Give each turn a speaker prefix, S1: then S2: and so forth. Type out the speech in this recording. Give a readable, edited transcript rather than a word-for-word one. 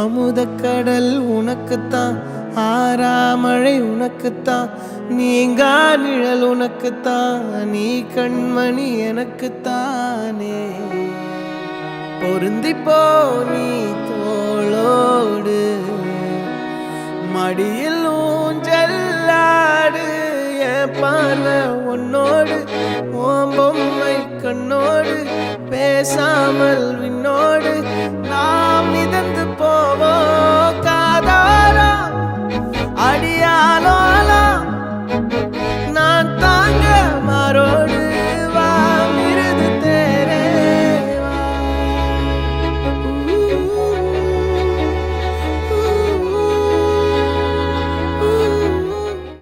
S1: அமுதக்கடல் உனக்குத்தான், ஆறாமழை உனக்குத்தான், நீங்கா நிழல் உனக்குத்தான், நீ கண்மணி எனக்குத்தானே. பொருந்திப்போ நீ தோளோடு, மடியில் ஊஞ்சல்லாடு, என் பார்வை உன்னோடு, ஓம் பொம்மை கண்ணோடு, பேசாமல் விண்ணோடு நாம் மிதந்து போவோம் காதாரா அடியாலோல